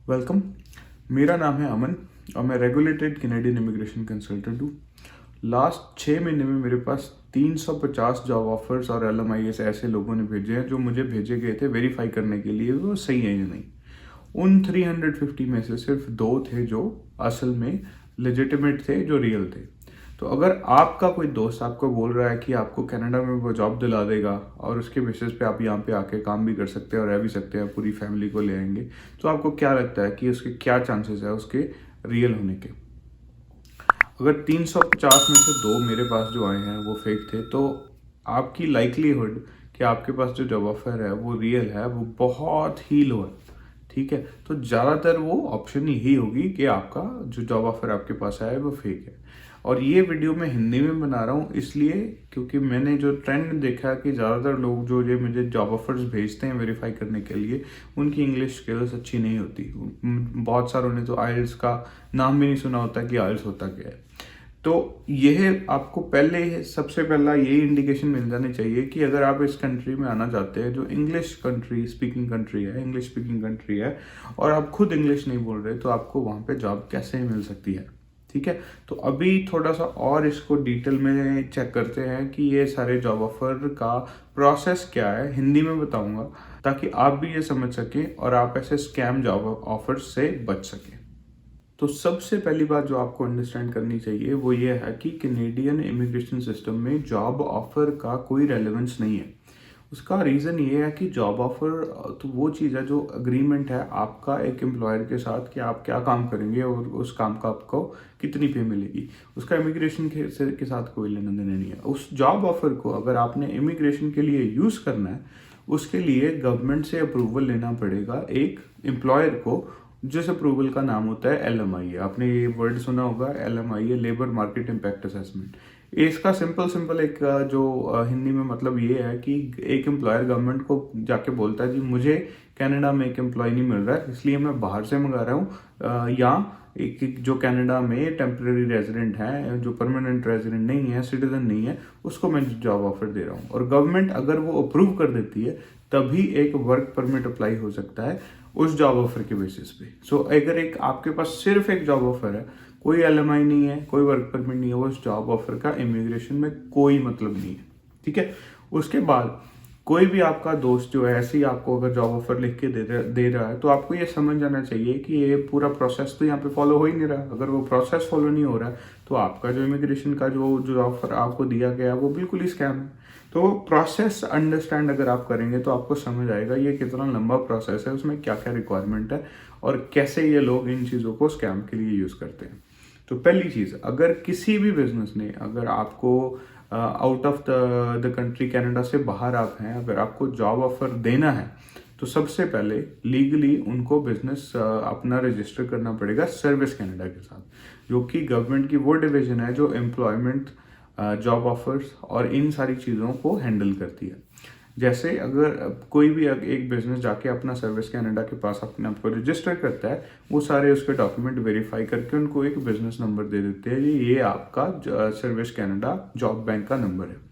Welcome. मेरा नाम है अमन और मैं रेगुलेटेड कैनेडियन इमिग्रेशन कंसल्टेंट हूँ। लास्ट 6 महीने में मेरे पास 350 जॉब ऑफर्स और LMIS ऐसे लोगों ने भेजे हैं जो मुझे भेजे गए थे वेरीफाई करने के लिए वो सही है या नहीं। उन 350 में से सिर्फ 2 थे जो असल में लेजिटिमेट थे, जो रियल थे। तो अगर आपका कोई दोस्त आपको बोल रहा है कि आपको कनाडा में वो जॉब दिला देगा और उसके बेसिस पे आप यहाँ पे आके काम भी कर सकते हैं और रह भी सकते हैं, पूरी फैमिली को ले आएंगे, तो आपको क्या लगता है कि उसके क्या चांसेस है उसके रियल होने के? अगर 350 में से 2 मेरे पास जो आए हैं वो फेक थे, तो आपकी लाइकलीहुड कि आपके पास जो जॉब ऑफर है वो रियल है वो बहुत ही लो है। ठीक है, तो ज़्यादातर वो ऑप्शन यही होगी कि आपका जो जॉब ऑफर आपके पास आया है वो फेक है। और ये वीडियो मैं हिंदी में बना रहा हूँ इसलिए क्योंकि मैंने जो ट्रेंड देखा कि ज़्यादातर लोग जो ये मुझे जॉब ऑफर्स भेजते हैं वेरीफाई करने के लिए, उनकी इंग्लिश स्किल्स अच्छी नहीं होती। बहुत सारों ने तो आइल्स का नाम भी नहीं सुना होता कि आइल्स होता क्या है। तो यह आपको पहले सबसे पहला यही इंडिकेशन मिल जानी चाहिए कि अगर आप इस कंट्री में आना चाहते हैं जो इंग्लिश स्पीकिंग कंट्री है और आप खुद इंग्लिश नहीं बोल रहे, तो आपको वहाँ पे जॉब कैसे मिल सकती है। ठीक है, तो अभी थोड़ा सा और इसको डिटेल में चेक करते हैं कि ये सारे जॉब ऑफर का प्रोसेस क्या है। हिंदी में बताऊंगा ताकि आप भी ये समझ सकें और आप ऐसे स्कैम जॉब ऑफर से बच सकें। तो सबसे पहली बात जो आपको अंडरस्टैंड करनी चाहिए वो ये है कि कैनेडियन इमिग्रेशन सिस्टम में जॉब ऑफर का कोई रेलेवेंस नहीं है। उसका रीज़न ये है कि जॉब ऑफर तो वो चीज़ है जो अग्रीमेंट है आपका एक एम्प्लॉयर के साथ कि आप क्या काम करेंगे और उस काम का आपको कितनी पे मिलेगी। उसका इमिग्रेशन के साथ कोई लेना देना नहीं है। उस जॉब ऑफर को अगर आपने इमिग्रेशन के लिए यूज़ करना है, उसके लिए गवर्नमेंट से अप्रूवल लेना पड़ेगा एक एम्प्लॉयर को, जिस अप्रूवल का नाम होता है LMIA। आपने ये वर्ड सुना होगा, LMIA, labour market impact assessment. इसका सिंपल एक जो हिंदी में मतलब ये है कि एक एम्प्लॉयर गवर्नमेंट को जाके बोलता है जी मुझे कनाडा में एक एम्प्लॉय नहीं मिल रहा है इसलिए मैं बाहर से मंगा रहा हूँ, या एक जो कनाडा में टेम्परेरी रेजिडेंट है, जो परमानेंट रेजिडेंट नहीं है, सिटीजन नहीं है, उसको मैं जॉब ऑफर दे रहा हूँ। और गवर्नमेंट अगर वो अप्रूव कर देती है तभी एक वर्क परमिट अप्लाई हो सकता है उस जॉब ऑफर के बेसिस पे। सो अगर एक आपके पास सिर्फ एक जॉब ऑफर है, कोई LMI नहीं है, कोई वर्क परमिट नहीं है, उस जॉब ऑफर का इमिग्रेशन में कोई मतलब नहीं है। ठीक है, उसके बाद कोई भी आपका दोस्त जो है ऐसे ही आपको अगर जॉब ऑफर लिख के दे रहा है, तो आपको ये समझ जाना चाहिए कि ये पूरा प्रोसेस तो यहाँ पे फॉलो हो ही नहीं रहा। अगर वो प्रोसेस फॉलो नहीं हो रहा है तो आपका जो इमिग्रेशन का जो ऑफर आपको दिया गया है वो बिल्कुल ही स्कैम है। तो प्रोसेस अंडरस्टैंड अगर आप करेंगे तो आपको समझ आएगा ये कितना लंबा प्रोसेस है, उसमें क्या क्या रिक्वायरमेंट है और कैसे ये लोग इन चीज़ों को स्कैम के लिए यूज़ करते हैं। तो पहली चीज़, अगर किसी भी बिजनेस ने अगर आपको out of the country Canada से बाहर आप हैं, अगर आपको जॉब ऑफर देना है तो सबसे पहले लीगली उनको बिजनेस अपना रजिस्टर करना पड़ेगा सर्विस कनाडा के साथ, जो कि गवर्नमेंट की वो डिवीजन है जो एम्प्लॉयमेंट, जॉब ऑफर्स और इन सारी चीज़ों को हैंडल करती है। जैसे अगर कोई भी एक बिजनेस जाके अपना सर्विस कनाडा के पास अपने आप को रजिस्टर करता है, वो सारे उसके डॉक्यूमेंट वेरीफाई करके उनको एक बिजनेस नंबर दे देते हैं, ये आपका सर्विस कनाडा जॉब बैंक का नंबर है।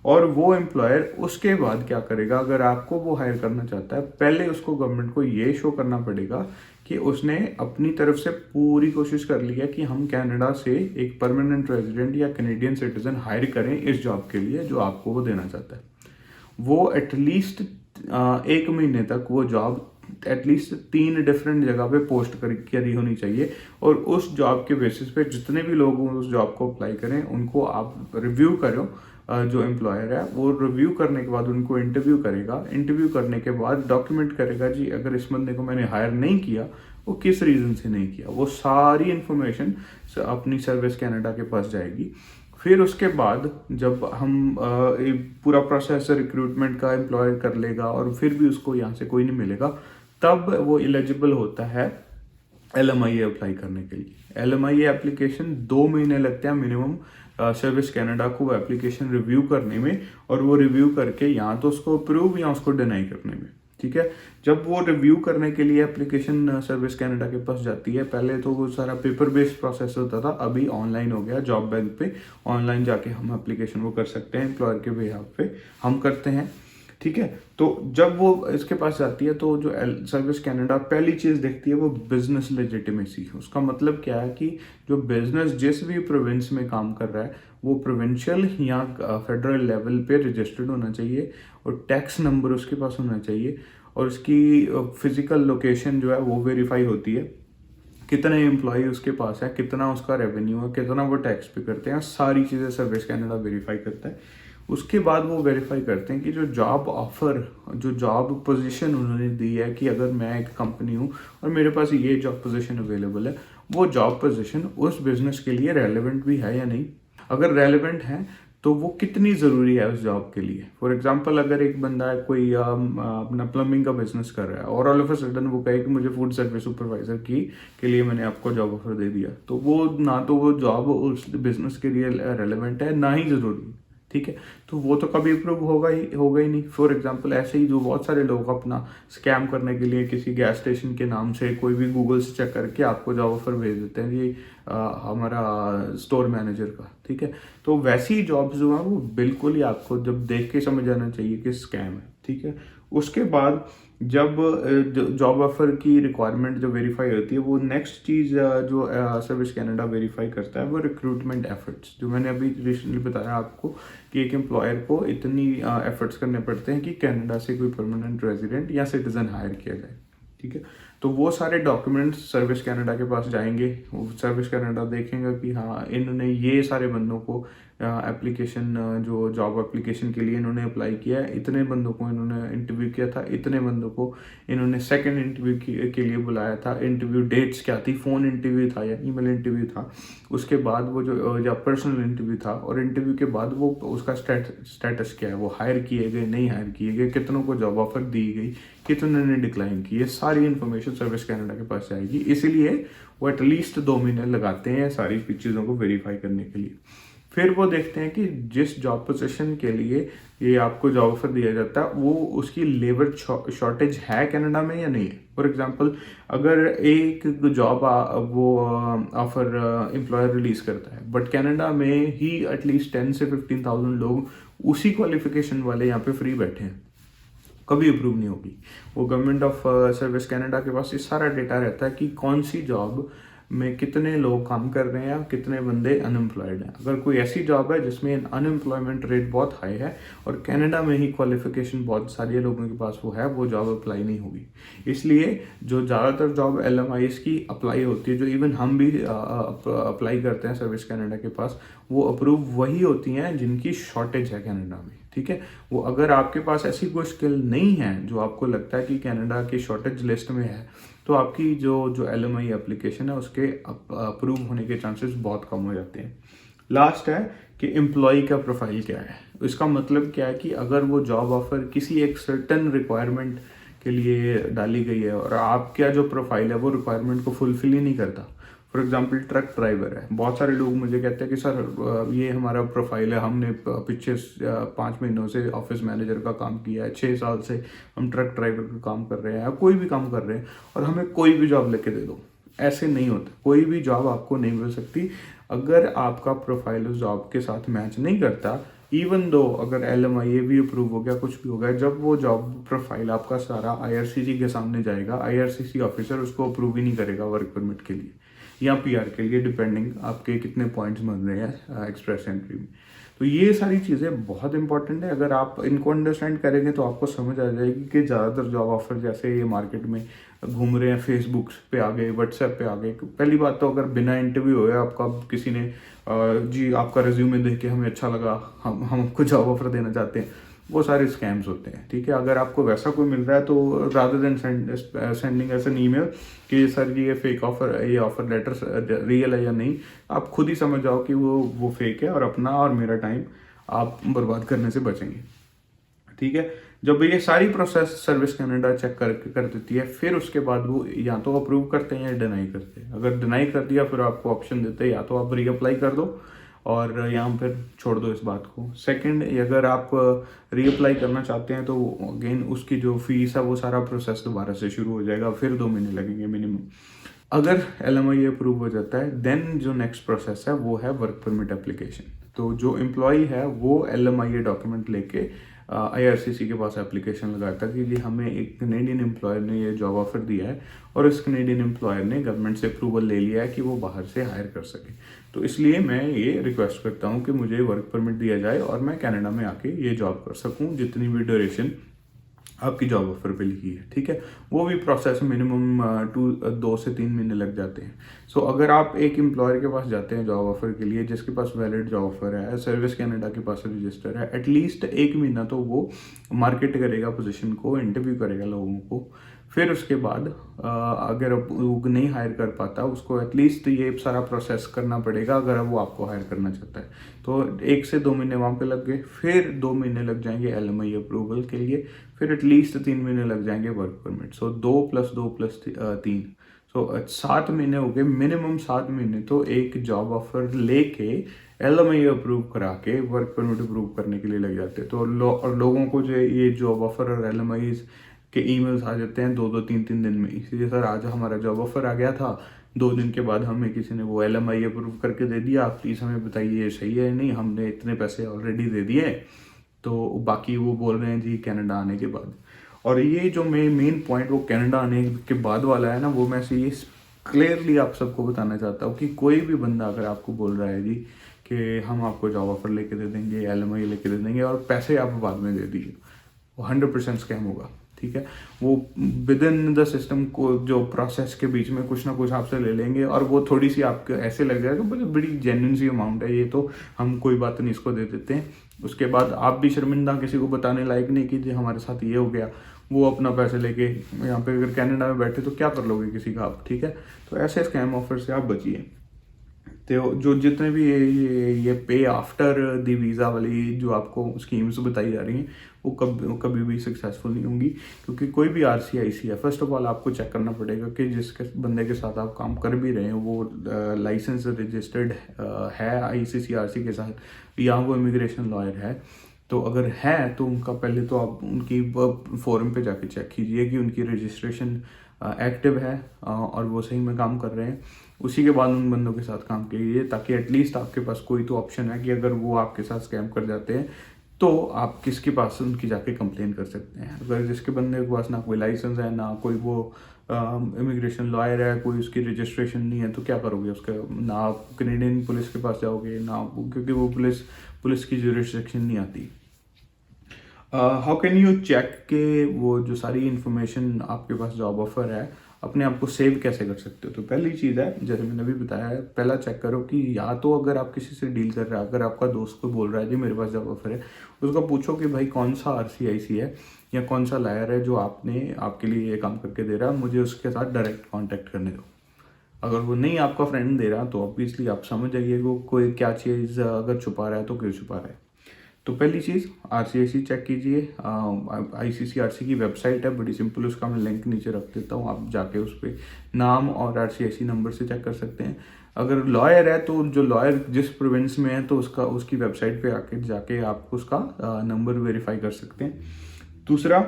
और वो एम्प्लॉयर उसके बाद क्या करेगा, अगर आपको वो हायर करना चाहता है, पहले उसको गवर्नमेंट को ये शो करना पड़ेगा कि उसने अपनी तरफ से पूरी कोशिश कर ली है कि हम कनाडा से एक परमानेंट रेजिडेंट या कैनेडियन सिटीजन हायर करें इस जॉब के लिए जो आपको वो देना चाहता है। वो एटलीस्ट 1 महीने तक वो जॉब एटलीस्ट 3 डिफरेंट जगह पे पोस्ट करी होनी चाहिए, और उस जॉब के बेसिस पे जितने भी लोग उस जॉब को अप्लाई करें उनको आप रिव्यू करो। जो एम्प्लॉयर है वो रिव्यू करने के बाद उनको इंटरव्यू करेगा, इंटरव्यू करने के बाद डॉक्यूमेंट करेगा जी अगर इस बंदे को मैंने हायर नहीं किया वो किस रीज़न से नहीं किया, वो सारी इन्फॉर्मेशन अपनी सर्विस कनाडा के पास जाएगी। फिर उसके बाद जब हम पूरा प्रोसेस रिक्रूटमेंट का एम्प्लॉयर कर लेगा और फिर भी उसको यहाँ से कोई नहीं मिलेगा, तब वो एलिजिबल होता है LMIA अप्लाई करने के लिए। LMIA एप्लीकेशन 2 महीने लगते हैं मिनिमम सर्विस कनाडा को एप्लीकेशन रिव्यू करने में, और वो रिव्यू करके यहाँ तो उसको अप्रूव या उसको डिनाई करने में। ठीक है, जब वो रिव्यू करने के लिए एप्लीकेशन सर्विस कनाडा के पास जाती है, पहले तो वो सारा पेपर बेस्ड प्रोसेस होता था, अभी ऑनलाइन हो गया। जॉब बैंक पे ऑनलाइन जाके हम एप्लीकेशन वो कर सकते हैं, एम्प्लॉयर के बिहाफ पे हम करते हैं। ठीक है। तो जब वो इसके पास जाती है तो जो सर्विस कनाडा पहली चीज़ देखती है वो बिजनेस लेजिटिमेसी। उसका मतलब क्या है कि जो बिजनेस जिस भी प्रोविंस में काम कर रहा है वो प्रोविंशियल या फेडरल लेवल पे रजिस्टर्ड होना चाहिए और टैक्स नंबर उसके पास होना चाहिए और उसकी फिजिकल लोकेशन जो है वो वेरीफाई होती है, कितने एम्प्लॉय उसके पास है, कितना उसका रेवेन्यू है, कितना वो टैक्स पे करते हैं, सारी चीज़ें सर्विस कनाडा वेरीफाई करता है। उसके बाद वो वेरीफाई करते हैं कि जो जॉब ऑफर, जो जॉब पोजीशन उन्होंने दी है कि अगर मैं एक कंपनी हूँ और मेरे पास ये जॉब पोजीशन अवेलेबल है, वो जॉब पोजीशन उस बिजनेस के लिए रेलेवेंट भी है या नहीं। अगर रेलेवेंट है तो वो कितनी ज़रूरी है उस जॉब के लिए। फॉर एग्जांपल अगर एक बंदा है कोई अपना प्लम्बिंग का बिजनेस कर रहा है और ऑल ऑफ अ सडन वो कहे कि मुझे फूड सर्विस सुपरवाइजर की के लिए मैंने आपको जॉब ऑफर दे दिया, तो वो ना तो वो जॉब उस बिजनेस के लिए रेलेवेंट है ना ही ज़रूरी, ठीक है। तो वो तो कभी अप्रूव होगा ही नहीं। फॉर एग्जांपल ऐसे ही जो बहुत सारे लोग अपना स्कैम करने के लिए किसी गैस स्टेशन के नाम से कोई भी गूगल से चेक करके आपको जॉब ऑफर भेज देते हैं, ये हमारा स्टोर मैनेजर का, ठीक है। तो वैसी जॉब्स जो है वो बिल्कुल ही आपको जब देख के समझ आना चाहिए कि स्कैम है, ठीक है। उसके बाद जब जॉब ऑफर की रिक्वायरमेंट जो वेरीफाई होती है, वो नेक्स्ट चीज़ जो सर्विस कनाडा वेरीफाई करता है वो रिक्रूटमेंट एफर्ट्स। जो मैंने अभी रिसेंटली बताया आपको कि एक एम्प्लॉयर को इतनी एफर्ट्स करने पड़ते हैं कि कनाडा से कोई परमानेंट रेजिडेंट या सिटीजन हायर किया जाए, ठीक है। तो वो सारे डॉक्यूमेंट्स सर्विस कनाडा के पास जाएंगे, सर्विस कनाडा देखेंगे कि हाँ इन्होंने ये सारे बंदों को एप्लीकेशन जो जॉब एप्लीकेशन के लिए इन्होंने अप्लाई किया है, इतने बंदों को इन्होंने इंटरव्यू किया था, इतने बंदों को इन्होंने सेकंड इंटरव्यू के लिए बुलाया था, इंटरव्यू डेट्स क्या थी, फ़ोन इंटरव्यू था या ईमेल इंटरव्यू था, उसके बाद वो जो या पर्सनल इंटरव्यू था, और इंटरव्यू के बाद वो उसका स्टेटस क्या है, वो हायर किए गए नहीं हायर किए गए, कितनों को जॉब ऑफर दी गई, कितने ने डिक्लाइन की, ये सारी इन्फॉर्मेशन सर्विस कनाडा के पास जाएगी। इसीलिए वो एटलीस्ट 2 महीने लगाते हैं सारी चीज़ों को वेरीफाई करने के लिए। फिर वो देखते हैं कि जिस जॉब पोजीशन के लिए ये आपको जॉब ऑफर दिया जाता है वो उसकी लेबर शॉर्टेज है कनाडा में या नहीं है। फॉर एग्जांपल अगर एक जॉब वो ऑफर एम्प्लॉयर रिलीज करता है बट कनाडा में ही एटलीस्ट 10 से 15,000 लोग उसी क्वालिफिकेशन वाले यहाँ पे फ्री बैठे हैं, कभी अप्रूव नहीं होगी। वो गवर्नमेंट ऑफ सर्विस कनाडा के पास ये सारा डेटा रहता है कि कौन सी जॉब में कितने लोग काम कर रहे हैं, कितने बंदे अनएम्प्लॉयड हैं। अगर कोई ऐसी जॉब है जिसमें अनएम्प्लॉयमेंट रेट बहुत हाई है और कनाडा में ही क्वालिफिकेशन बहुत सारे लोगों के पास वो है, वो जॉब अप्लाई नहीं होगी। इसलिए जो ज़्यादातर जॉब LMIs की अप्लाई होती है, जो इवन हम भी अप्लाई करते हैं सर्विस कनाडा के पास, वो अप्रूव वही होती हैं जिनकी शॉर्टेज है कनाडा में, ठीक है। वो अगर आपके पास ऐसी कोई स्किल नहीं है जो आपको लगता है कि कनाडा की शॉर्टेज लिस्ट में है, तो आपकी जो LMI एप्लीकेशन है उसके अप्रूव होने के चांसेस बहुत कम हो जाते हैं। लास्ट है कि एम्प्लॉय का प्रोफाइल क्या है। इसका मतलब क्या है कि अगर वो जॉब ऑफर किसी एक सर्टन रिक्वायरमेंट के लिए डाली गई है और आपका जो प्रोफाइल है वो रिक्वायरमेंट को फुलफिल ही नहीं करता। फॉर एग्जांपल ट्रक ड्राइवर है, बहुत सारे लोग मुझे कहते हैं कि सर ये हमारा प्रोफाइल है, हमने पिछले 5 महीनों से ऑफिस मैनेजर का काम किया है, 6 साल से हम ट्रक ड्राइवर का काम कर रहे हैं, कोई भी काम कर रहे हैं और हमें कोई भी जॉब लेके दे दो। ऐसे नहीं होता, कोई भी जॉब आपको नहीं मिल सकती अगर आपका प्रोफाइल उस जॉब के साथ मैच नहीं करता। इवन दो अगर LMI भी अप्रूव हो गया, कुछ भी हो गया, जब वो जॉब प्रोफाइल आपका सारा IRCC के सामने जाएगा, IRCC ऑफिसर उसको अप्रूव ही नहीं करेगा वर्क परमिट के लिए या PR के लिए, डिपेंडिंग आपके कितने पॉइंट्स बन रहे हैं एक्सप्रेस एंट्री में। तो ये सारी चीज़ें बहुत इंपॉर्टेंट है। अगर आप इनको अंडरस्टैंड करेंगे तो आपको समझ आ जाएगी कि ज़्यादातर जॉब ऑफर जैसे ये मार्केट में घूम रहे हैं, फेसबुक पे आ गए, व्हाट्सएप पे आ गए। पहली बात तो अगर बिना इंटरव्यू हुए आपका किसी ने जी आपका रिज्यूमे देख के हमें अच्छा लगा, हम आपको जॉब ऑफर देना चाहते हैं, वो सारे स्कैम्स होते हैं, ठीक है। अगर आपको वैसा कोई मिल रहा है तो rather than sending us an email कि सर ये फेक ऑफर, ये ऑफर लेटर रियल है या नहीं, आप खुद ही समझ जाओ कि वो फेक है और अपना और मेरा टाइम आप बर्बाद करने से बचेंगे, ठीक है। जब ये सारी प्रोसेस सर्विस कनाडा चेक कर देती है, फिर उसके बाद वो या तो अप्रूव करते हैं या डिनाई करते हैं। अगर डिनाई कर दिया फिर आपको ऑप्शन देते हैं या तो आप रीअप्लाई कर दो और यहाँ फिर छोड़ दो इस बात को। सेकंड, अगर आप रीअप्लाई करना चाहते हैं तो अगेन उसकी जो फीस है वो सारा प्रोसेस दोबारा से शुरू हो जाएगा, फिर 2 महीने लगेंगे मिनिमम। अगर LMI अप्रूव हो जाता है देन जो नेक्स्ट प्रोसेस है वो है वर्क परमिट एप्लीकेशन। तो जो एम्प्लॉय है वो LMI डॉक्यूमेंट लेके IRCC के पास एप्लीकेशन लगाया था कि जी हमें एक कनेडियन एम्प्लॉयर ने ये जॉब ऑफर दिया है और इस कनेडियन एम्प्लॉयर ने गवर्नमेंट से अप्रूवल ले लिया है कि वो बाहर से हायर कर सके। तो इसलिए मैं ये रिक्वेस्ट करता हूँ कि मुझे वर्क परमिट दिया जाए और मैं कनाडा में आके ये जॉब कर सकूँ जितनी भी ड्यूरेशन आपकी जॉब ऑफर पे लिखी है, ठीक है। वो भी प्रोसेस मिनिमम 2 से 3 महीने लग जाते हैं। सो अगर आप एक एम्प्लॉयर के पास जाते हैं जॉब ऑफर के लिए जिसके पास वैलिड जॉब ऑफर है, सर्विस कनाडा के पास रजिस्टर है, एटलीस्ट 1 महीना तो वो मार्केट करेगा पोजीशन को, इंटरव्यू करेगा लोगों को। फिर उसके बाद अगर वो नहीं हायर कर पाता उसको एटलीस्ट ये सारा प्रोसेस करना पड़ेगा अगर वो आपको हायर करना चाहता है। तो 1 से 2 महीने वहाँ पे लग गए, फिर 2 महीने लग जाएंगे LMI अप्रूवल के लिए, फिर एटलीस्ट 3 महीने लग जाएंगे वर्क परमिट। सो 2+2+3, सो 7 महीने हो गए, मिनिमम 7 महीने तो एक जॉब ऑफर लेके LMI अप्रूव करा के वर्क परमिट अप्रूव करने के लिए लग जाते हैं। तो और लोगों को जो ये जॉब ऑफर और LMI के ईमेल्स आ जाते हैं 2-2 3-3 दिन में। इसलिए सर आज हमारा जॉब ऑफर आ गया था, 2 दिन के बाद हमें किसी ने वो LMI अप्रूव करके दे दिया, प्लीज़ हमें बताइए ये सही है नहीं, हमने इतने पैसे ऑलरेडी दे दिए। तो बाकी वो बोल रहे हैं जी कनाडा आने के बाद। और ये जो मेन पॉइंट वो कनाडा आने के बाद वाला है ना, वो मैं से ये क्लियरली आप सबको बताना चाहता हूँ कि कोई भी बंदा अगर आपको बोल रहा है जी कि हम आपको जॉब ऑफर लेके दे देंगे, LMI लेके दे देंगे और पैसे आप बाद में दे दीजिए, वो 100% स्कैम होगा, ठीक है। वो विद इन द सिस्टम को जो प्रोसेस के बीच में कुछ ना कुछ आपसे ले लेंगे और वो थोड़ी सी आपको ऐसे लग जाएगा बड़ी जेन्युइन सी अमाउंट है ये, तो हम कोई बात नहीं इसको दे देते हैं। उसके बाद आप भी शर्मिंदा किसी को बताने लायक नहीं कि हमारे साथ ये हो गया, वो अपना पैसे लेके यहाँ पे अगर कनाडा में बैठे तो क्या कर लोगे किसी का आप, ठीक है। तो ऐसे स्कैम ऑफर से आप बचिए। तो जो जितने भी ये पे आफ्टर द वीज़ा वाली जो आपको स्कीम्स बताई जा रही हैं वो कभी भी सक्सेसफुल नहीं होंगी, क्योंकि कोई भी RCIC है, फर्स्ट ऑफ ऑल आपको चेक करना पड़ेगा कि जिसके बंदे के साथ आप काम कर भी रहे हैं वो लाइसेंस रजिस्टर्ड है ICCRC के साथ या वो इमिग्रेशन लॉयर है। तो अगर है तो उनका पहले तो आप उनकी फोरम पे जाके चेक कीजिए कि उनकी रजिस्ट्रेशन एक्टिव है और वो सही में काम कर रहे हैं। उसी के बाद उन बंदों के साथ काम कीजिए ताकि एटलीस्ट आपके पास कोई तो ऑप्शन है कि अगर वो आपके साथ स्कैम कर जाते हैं तो आप किसके पास उनकी जाके कंप्लेन कर सकते हैं। अगर जिसके बंदे के पास ना कोई लाइसेंस है, ना कोई वो इमिग्रेशन लॉयर है, कोई उसकी रजिस्ट्रेशन नहीं है, तो क्या करोगे उसका, ना आप कनेडियन पुलिस के पास जाओगे ना, क्योंकि वो पुलिस की जुरिस्डिक्शन नहीं आती। हाउ कैन यू चेक के वो जो सारी इन्फॉर्मेशन आपके पास जॉब ऑफर है अपने आप को सेव कैसे कर सकते हो। तो पहली चीज़ है, जैसे मैंने अभी बताया है, पहला चेक करो कि या तो अगर आप किसी से डील कर रहे हैं, अगर आपका दोस्त को बोल रहा है जी मेरे पास जॉब ऑफर है, उसको पूछो कि भाई कौन सा RCIC है या कौन सा लायर है जो आपके लिए ये काम करके दे रहा है, मुझे उसके साथ डायरेक्ट कॉन्टैक्ट करने दो। अगर वो नहीं आपका फ्रेंड दे रहा तो ऑब्वियसली आप समझ जाइए वो कोई क्या चीज़ अगर छुपा रहा है तो क्यों छुपा रहा है। तो पहली चीज़ RCIC चेक कीजिए। ICCRC की वेबसाइट है, बड़ी सिंपल, उसका मैं लिंक नीचे रख देता हूँ, आप जाके उस पर नाम और RCIC नंबर से चेक कर सकते हैं। अगर लॉयर है तो जो लॉयर जिस प्रोविंस में है तो उसकी वेबसाइट पे आके जाके आप उसका नंबर वेरीफाई कर सकते हैं। दूसरा,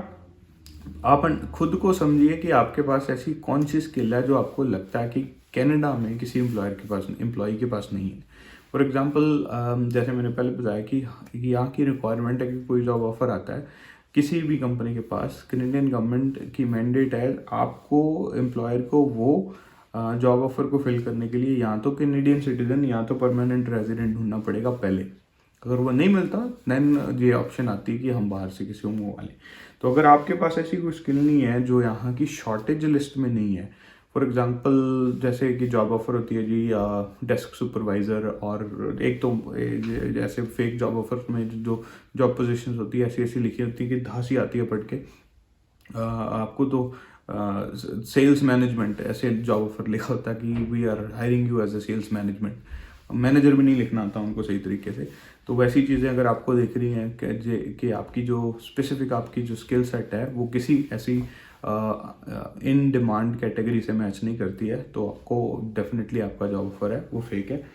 आप खुद को समझिए कि आपके पास ऐसी कौन सी स्किल है जो आपको लगता है कि कनाडा में किसी एम्प्लॉय के पास नहीं है। फॉर एग्जांपल जैसे मैंने पहले बताया कि यहाँ की रिक्वायरमेंट है कि कोई जॉब ऑफर आता है किसी भी कंपनी के पास, कनेडियन गवर्नमेंट की मैंडेट है आपको एम्प्लॉयर को वो जॉब ऑफर को फिल करने के लिए या तो कनेडियन सिटीजन या तो परमानेंट रेजिडेंट ढूंढना पड़ेगा पहले। अगर वो नहीं मिलता देन ये ऑप्शन आती है कि हम बाहर से किसी को मंगवा लें। तो अगर आपके पास ऐसी कोई स्किल नहीं है जो यहाँ की शॉर्टेज लिस्ट में नहीं है, फॉर एग्जांपल जैसे कि जॉब ऑफर होती है जी डेस्क सुपरवाइज़र, और एक तो जैसे फेक जॉब ऑफर में जो जॉब पोजीशंस होती है ऐसी ऐसी लिखी होती है कि धांसी आती है पढ़ के आपको। तो सेल्स मैनेजमेंट ऐसे जॉब ऑफर लिखा होता है कि we are hiring you as a sales manager भी नहीं लिखना आता उनको सही तरीके से। तो वैसी चीज़ें अगर आपको दिख रही हैं कि आपकी जो स्पेसिफिक आपकी जो स्किल सेट है वो किसी ऐसी इन डिमांड कैटेगरी से मैच नहीं करती है तो आपको डेफिनेटली आपका जॉब ऑफर है वो फेक है।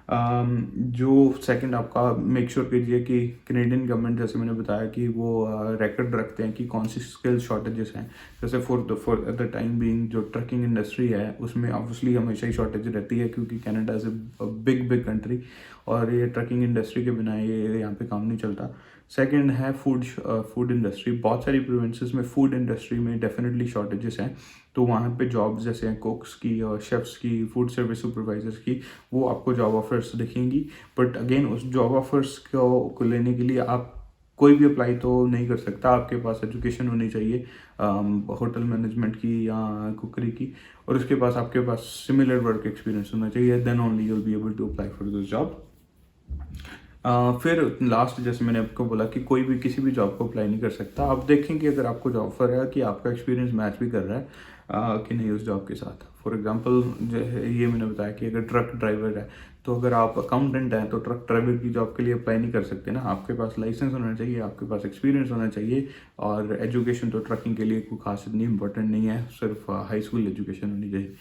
जो सेकंड आपका मेक श्योर कीजिए कि कनेडियन गवर्नमेंट, जैसे मैंने बताया कि वो रिकॉर्ड रखते हैं कि कौन सी स्किल शॉर्टेजेस हैं। जैसे फॉर द टाइम बीइंग जो ट्रकिंग इंडस्ट्री है उसमें ऑब्वियसली हमेशा ही शॉर्टेज रहती है क्योंकि Canada is a big country और ये ट्रकिंग इंडस्ट्री के बिना ये यहाँ पे काम नहीं चलता। सेकंड है फूड इंडस्ट्री। बहुत सारी प्रोविंसेस में फूड इंडस्ट्री में डेफिनेटली शॉर्टेजेस हैं, तो वहाँ पे जॉब्स जैसे हैं कुक्स की और शेफ्स की, फूड सर्विस सुपरवाइजर्स की, वो आपको जॉब ऑफर्स दिखेंगी। बट अगेन उस जॉब ऑफर्स को लेने के लिए आप कोई भी अप्लाई तो नहीं कर सकता। आपके पास एजुकेशन होनी चाहिए होटल मैनेजमेंट की या कुकरी की, और उसके पास आपके पास सिमिलर वर्क एक्सपीरियंस होना चाहिए, then only you will be able to apply for this job. फिर लास्ट, जैसे मैंने आपको बोला कि कोई भी किसी भी जॉब को अप्लाई नहीं कर सकता। आप देखें कि अगर आपको जॉब ऑफर है कि आपका एक्सपीरियंस मैच भी कर रहा है कि नहीं उस जॉब के साथ। फॉर एग्जांपल ये मैंने बताया कि अगर ट्रक ड्राइवर है, तो अगर आप अकाउंटेंट हैं तो ट्रक ड्राइवर की जॉब के लिए अप्लाई नहीं कर सकते ना। आपके पास लाइसेंस होना चाहिए, आपके पास एक्सपीरियंस होना चाहिए, और एजुकेशन तो ट्रकिंग के लिए कोई खास इतनी इंपॉर्टेंट नहीं है, सिर्फ हाई स्कूल एजुकेशन होनी चाहिए।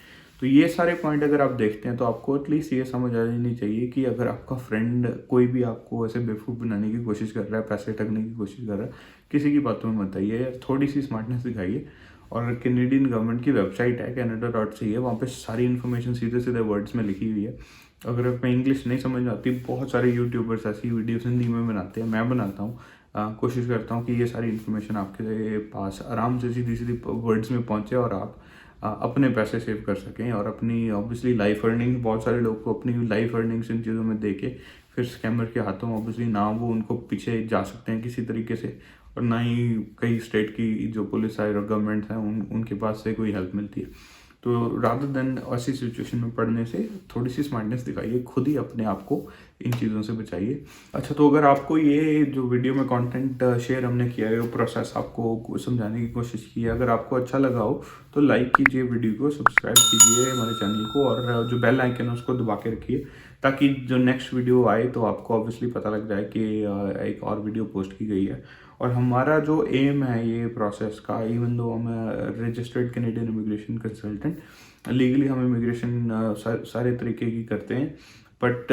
तो ये सारे पॉइंट अगर आप देखते हैं तो आपको एटलीस्ट ये समझ आ जानी चाहिए कि अगर आपका फ्रेंड कोई भी आपको ऐसे बेवकूफ़ बनाने की कोशिश कर रहा है, पैसे ठगने की कोशिश कर रहा है, किसी की बातों में मत आइए, थोड़ी सी स्मार्टनेस दिखाइए। और कैनेडियन गवर्नमेंट की वेबसाइट है canada.ca है, वहाँ पे सारी इन्फॉर्मेशन सीधे सीधे वर्ड्स में लिखी हुई है। अगर आपको इंग्लिश नहीं समझ में आती, बहुत सारे यूट्यूबर्स ऐसी वीडियोस हिंदी में बनाते हैं, मैं बनाता हूँ। कोशिश करता हूँ कि ये सारी इन्फॉर्मेशन आपके पास आराम से सीधी सीधी वर्ड्स में पहुँचे और आप अपने पैसे सेव कर सकें, और अपनी ऑब्वियसली लाइफ अर्निंग, बहुत सारे लोग को अपनी लाइफ अर्निंग्स इन चीज़ों में दे के फिर स्कैमर के हाथों ऑब्वियसली ना वो उनको पीछे जा सकते हैं किसी तरीके से, और ना ही कई स्टेट की जो पुलिस है और गवर्नमेंट है उनके पास से कोई हेल्प मिलती है। तो रादर देन ऐसी सिचुएशन में पढ़ने से थोड़ी सी स्मार्टनेस दिखाइए, खुद ही अपने आप को इन चीज़ों से बचाइए। अच्छा, तो अगर आपको ये जो वीडियो में कंटेंट शेयर हमने किया है, वो प्रोसेस आपको समझाने की कोशिश की है, अगर आपको अच्छा लगा हो तो लाइक कीजिए वीडियो को, सब्सक्राइब कीजिए हमारे चैनल को, और जो बेल आइकन है उसको दबा के रखिए, ताकि जो नेक्स्ट वीडियो आए तो आपको ऑब्वियसली पता लग जाए कि एक और वीडियो पोस्ट की गई है। और हमारा जो एम है ये प्रोसेस का, इवन दो हम registered Canadian immigration consultant, legally हम इमिग्रेशन सारे तरीके की करते हैं, बट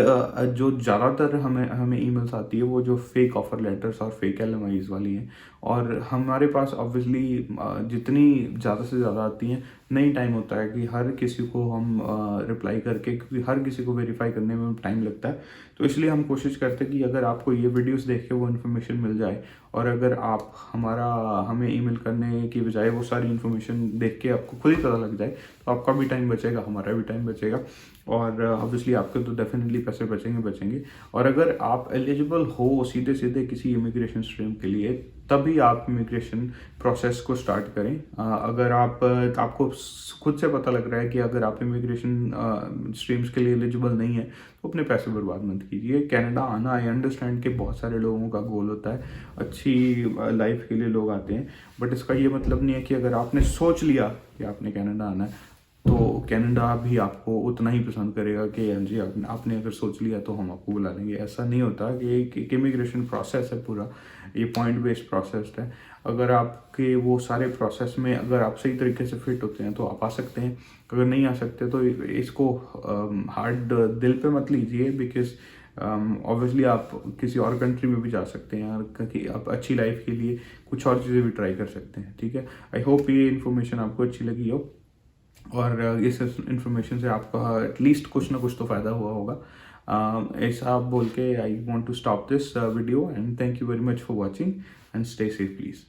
जो ज़्यादातर हमें ईमेल्स आती है वो जो फेक ऑफर लेटर्स और फेक LMIs वाली हैं, और हमारे पास ऑब्वियसली जितनी ज़्यादा से ज़्यादा आती हैं, नहीं टाइम होता है कि हर किसी को हम रिप्लाई करके, क्योंकि हर किसी को वेरीफाई करने में टाइम लगता है। तो इसलिए हम कोशिश करते हैं कि अगर आपको ये वीडियोस देख के वो इन्फॉर्मेशन मिल जाए, और अगर आप हमें ईमेल करने की बजाय वो सारी इन्फॉर्मेशन देख के आपको खुद ही पता लग जाए, तो आपका भी टाइम बचेगा, हमारा भी टाइम बचेगा, और ऑब्वियसली आपके तो डेफिनेटली पैसे बचेंगे। और अगर आप एलिजिबल हो सीधे सीधे किसी इमिग्रेशन स्ट्रीम के लिए, तभी आप इमिग्रेशन प्रोसेस को स्टार्ट करें। अगर आपको खुद से पता लग रहा है कि अगर आप इमिग्रेशन स्ट्रीम्स के लिए एलिजिबल नहीं है, तो अपने पैसे बर्बाद मत कीजिए। कनाडा आना, आई अंडरस्टैंड कि बहुत सारे लोगों का गोल होता है, अच्छी लाइफ के लिए लोग आते हैं, बट इसका ये मतलब नहीं है कि अगर आपने सोच लिया कि आपने कनाडा आना है तो कनाडा भी आपको उतना ही पसंद करेगा कि हाँ जी आपने अगर सोच लिया तो हम आपको बुला लेंगे। ऐसा नहीं होता कि एक इमिग्रेशन प्रोसेस है पूरा, ये पॉइंट बेस्ड प्रोसेस है। अगर आपके वो सारे प्रोसेस में अगर आप सही तरीके से फिट होते हैं तो आप आ सकते हैं, अगर नहीं आ सकते तो इसको हार्ड दिल पे मत लीजिए, बिकॉज ऑब्वियसली आप किसी और कंट्री में भी जा सकते हैं, क्योंकि आप अच्छी लाइफ के लिए कुछ और चीज़ें भी ट्राई कर सकते हैं। ठीक है, आई होप ये इन्फॉर्मेशन आपको अच्छी लगी हो, और इस इन्फॉर्मेशन से आपका एटलीस्ट कुछ ना कुछ तो फ़ायदा हुआ होगा। ऐसा बोल के I want to stop this video, and thank you very much for watching, and stay safe please.